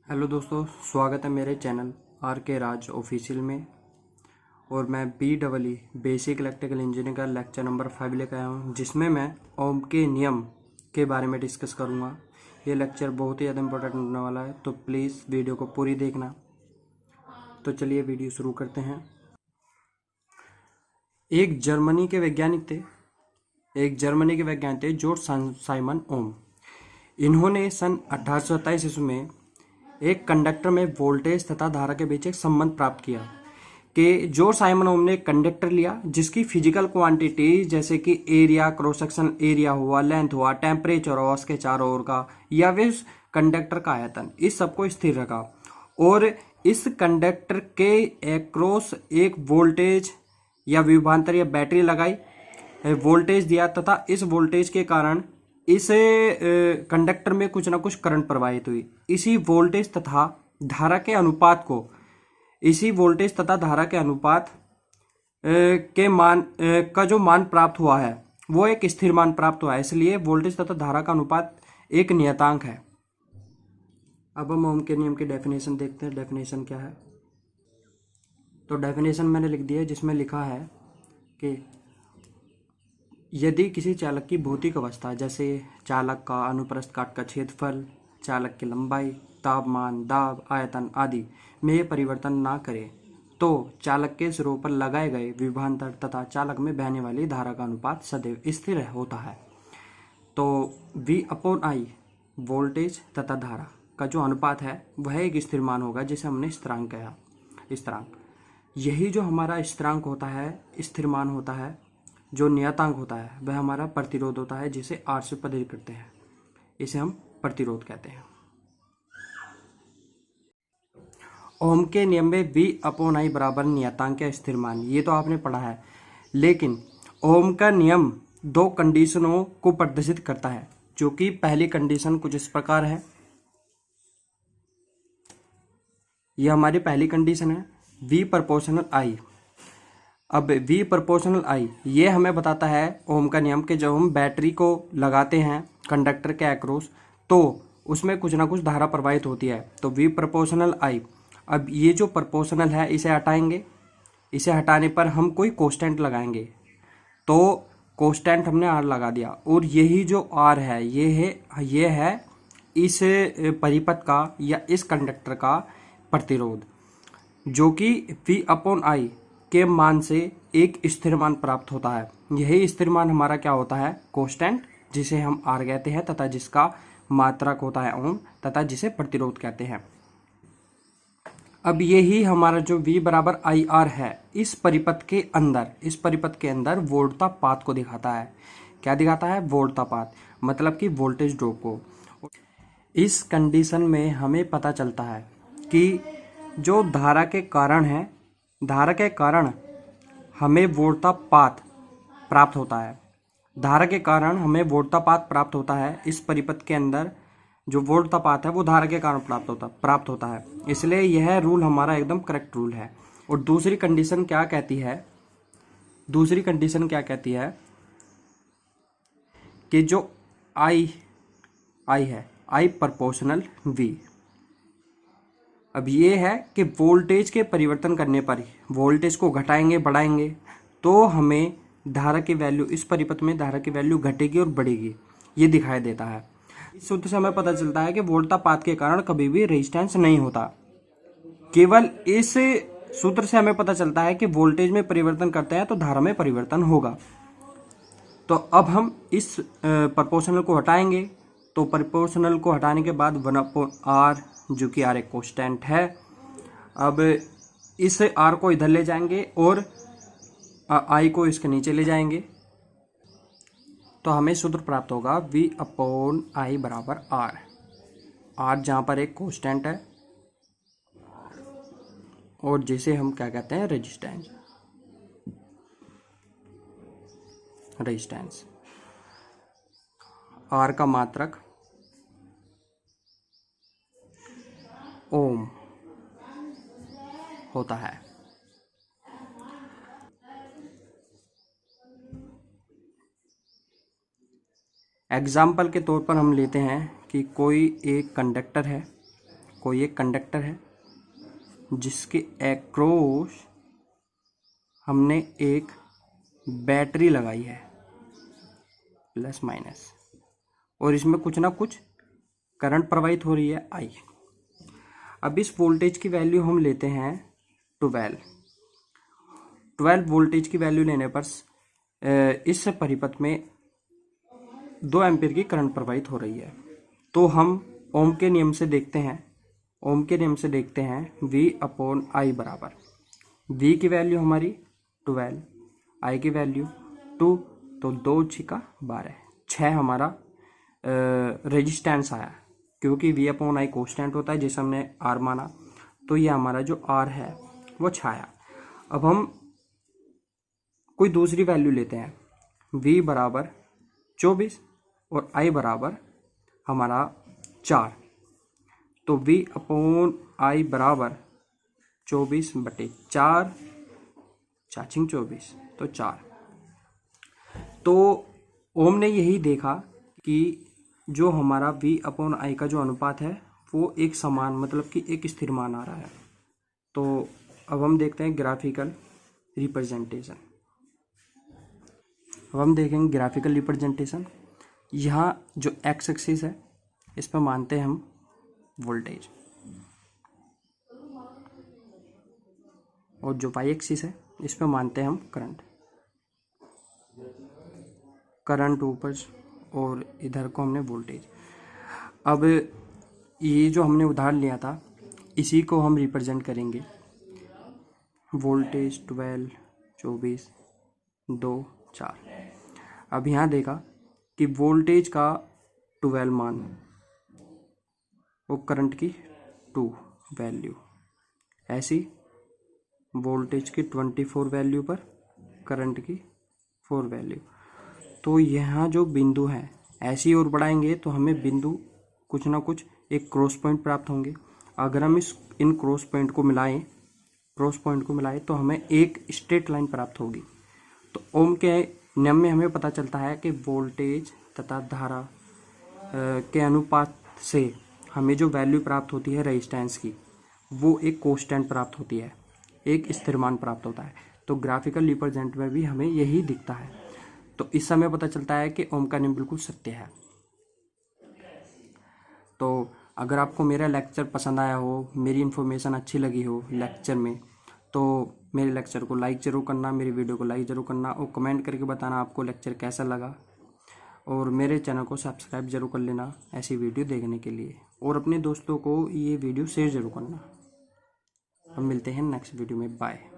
Hello दोस्तों, स्वागत है मेरे चैनल आर के राज ऑफिशियल में। और मैं BEE बेसिक इलेक्ट्रिकल इंजीनियरिंग का लेक्चर नंबर 5 लेकर आया हूँ, जिसमें मैं ओम के नियम के बारे में डिस्कस करूँगा। ये लेक्चर बहुत ही ज़्यादा इंपॉर्टेंट होने वाला है, तो प्लीज़ वीडियो को पूरी देखना। तो चलिए वीडियो शुरू करते हैं। एक जर्मनी के वैज्ञानिक थे जॉर्ज साइमन ओम। इन्होंने सन 1827 ईस्वी में एक कंडक्टर में वोल्टेज तथा धारा के बीच एक संबंध प्राप्त किया कि जॉर्ज साइमन ओम ने एक कंडक्टर लिया जिसकी फिजिकल क्वांटिटी जैसे कि एरिया, क्रॉस सेक्शन एरिया हुआ, लेंथ हुआ, टेम्परेचर हुआ उसके चारों ओर का, या फिर कंडक्टर का आयतन, इस सबको स्थिर रखा और इस कंडक्टर के एक्रॉस एक वोल्टेज या विभवांतर या बैटरी लगाई, वोल्टेज दिया तथा इस वोल्टेज के कारण इस कंडक्टर में कुछ ना कुछ करंट प्रवाहित हुई। इसी वोल्टेज तथा धारा के अनुपात के मान का जो मान प्राप्त हुआ है वो एक स्थिर मान प्राप्त हुआ है, इसलिए वोल्टेज तथा धारा का अनुपात एक नियतांक है। अब हम ओम के नियम की डेफिनेशन देखते हैं। डेफिनेशन क्या है? तो डेफिनेशन मैंने लिख दिया है, जिसमें लिखा है कि यदि किसी चालक की भौतिक अवस्था जैसे चालक का अनुप्रस्थ काट का क्षेत्रफल, चालक की लंबाई, तापमान, दाब, आयतन आदि में परिवर्तन ना करे तो चालक के सिरों पर लगाए गए विभवांतर तथा चालक में बहने वाली धारा का अनुपात सदैव स्थिर होता है। तो V/I वोल्टेज तथा धारा का जो अनुपात है वह एक स्थिर मान होगा, जिसे हमने स्थिरांक कहा। स्थिरांक, यही जो हमारा स्थिरांक होता है, स्थिर मान होता है, जो नियतांक होता है वह हमारा प्रतिरोध होता है, जिसे R से प्रदर्शित करते हैं। इसे हम प्रतिरोध कहते हैं। ओम के नियम में V/I बराबर नियतांक या स्थिर मान, ये तो आपने पढ़ा है। लेकिन ओम का नियम दो कंडीशनों को प्रदर्शित करता है, जो कि पहली कंडीशन कुछ इस प्रकार है। यह हमारी पहली कंडीशन है, V/I। अब V/I ये हमें बताता है ओम का नियम कि जब हम बैटरी को लगाते हैं कंडक्टर के अक्रॉस तो उसमें कुछ ना कुछ धारा प्रवाहित होती है। तो V/I, अब ये जो प्रोपोर्शनल है इसे हटाएंगे, इसे हटाने पर हम कोई कांस्टेंट लगाएंगे, तो कांस्टेंट हमने R लगा दिया, और यही जो R है ये है इस परिपथ का या इस कंडक्टर का प्रतिरोध, जो कि V/I के मान से एक स्थिर मान प्राप्त होता है। यही स्थिर मान हमारा क्या होता है? कांस्टेंट, जिसे हम R कहते हैं तथा जिसका मात्रक होता है ओम, तथा जिसे प्रतिरोध कहते हैं। अब यही हमारा जो V/IR है इस परिपथ के अंदर वोल्टता पात को दिखाता है। क्या दिखाता है? वोल्टता पात, मतलब कि वोल्टेज ड्रॉप को। इस कंडीशन में हमें पता चलता है कि जो धारा के कारण हमें वोल्टता पात प्राप्त होता है। इस परिपथ के अंदर जो वोल्टता पात है वो धारा के कारण प्राप्त होता है। इसलिए यह रूल हमारा एकदम करेक्ट रूल है। और दूसरी कंडीशन क्या कहती है कि जो I है, I प्रोपोर्शनल V। अब ये है कि वोल्टेज के परिवर्तन करने पर, वोल्टेज को घटाएंगे बढ़ाएंगे तो हमें धारा की वैल्यू, इस परिपथ में धारा की वैल्यू घटेगी और बढ़ेगी, ये दिखाई देता है। इस सूत्र से हमें पता चलता है कि वोल्टता पात के कारण कभी भी रेजिस्टेंस नहीं होता। केवल इस सूत्र से हमें पता चलता है कि वोल्टेज में परिवर्तन करते हैं तो धारा में परिवर्तन होगा। तो अब हम इस प्रोपोर्शनल को हटाएंगे, तो प्रोपोर्शनल को हटाने के बाद 1/R, जो कि R एक कांस्टेंट है। अब इस R को इधर ले जाएंगे और I को इसके नीचे ले जाएंगे, तो हमें सूत्र प्राप्त होगा V/I बराबर R। R जहाँ पर एक कांस्टेंट है और जिसे हम क्या कहते हैं? रेजिस्टेंस। R का मात्रक ओम होता है। एग्जाम्पल के तौर पर हम लेते हैं कि कोई एक कंडक्टर है कोई एक कंडक्टर है जिसके एक्रॉस हमने एक बैटरी लगाई है प्लस माइनस, और इसमें कुछ ना कुछ करंट प्रवाहित हो रही है आई। अब इस वोल्टेज की वैल्यू हम लेते हैं 12 वोल्टेज की वैल्यू लेने पर इस परिपथ में 2 एम्पीयर की करंट प्रवाहित हो रही है। तो हम ओम के नियम से देखते हैं V अपॉन आई बराबर, V की वैल्यू हमारी 12, आई की वैल्यू 2, तो 2 छिका 12, 6 हमारा रेजिस्टेंस आया, क्योंकि V अपॉन आई कॉन्स्टेंट होता है जिसे हमने R माना, तो ये हमारा जो R है वो छाया। अब हम कोई दूसरी वैल्यू लेते हैं, V बराबर 24 और I बराबर हमारा 4, तो V अपॉन आई बराबर 24/4, 24, तो 4। तो ओम ने यही देखा कि जो हमारा V अपॉन आई का जो अनुपात है वो एक समान, मतलब कि एक स्थिर मान आ रहा है। तो अब हम देखते हैं ग्राफिकल रिप्रेजेंटेशन। अब हम देखेंगे ग्राफिकल रिप्रेजेंटेशन। यहाँ जो एक्स एक्सिस है इस पर मानते हैं हम वोल्टेज, और जो वाई एक्सिस है इस पर मानते हैं हम करंट ऊपर, और इधर को हमने वोल्टेज। अब ये जो हमने उदाहरण लिया था इसी को हम रिप्रेजेंट करेंगे, वोल्टेज 12, 24, 2, 4। अब यहाँ देखा कि वोल्टेज का 12 मान और करंट की 2 वैल्यू, ऐसी वोल्टेज की 24 वैल्यू पर करंट की 4 वैल्यू। तो यहाँ जो बिंदु हैं ऐसे ही और बढ़ाएंगे तो हमें बिंदु कुछ ना कुछ एक क्रॉस पॉइंट प्राप्त होंगे। अगर हम इन क्रॉस पॉइंट को मिलाएं तो हमें एक स्ट्रेट लाइन प्राप्त होगी। तो ओम के नियम में हमें पता चलता है कि वोल्टेज तथा धारा के अनुपात से हमें जो वैल्यू प्राप्त होती है रेजिस्टेंस की, वो एक कांस्टेंट प्राप्त होती है, एक स्थिर मान प्राप्त होता है। तो ग्राफिकल रिप्रेजेंट में भी हमें यही दिखता है। तो इस समय पता चलता है कि ओम का नियम बिल्कुल सत्य है। तो अगर आपको मेरा लेक्चर पसंद आया हो, मेरी इन्फॉर्मेशन अच्छी लगी हो लेक्चर में, तो मेरे लेक्चर को लाइक ज़रूर करना, मेरी वीडियो को लाइक ज़रूर करना, और कमेंट करके बताना आपको लेक्चर कैसा लगा, और मेरे चैनल को सब्सक्राइब ज़रूर कर लेना ऐसी वीडियो देखने के लिए, और अपने दोस्तों को ये वीडियो शेयर ज़रूर करना। हम मिलते हैं नेक्स्ट वीडियो में, बाय।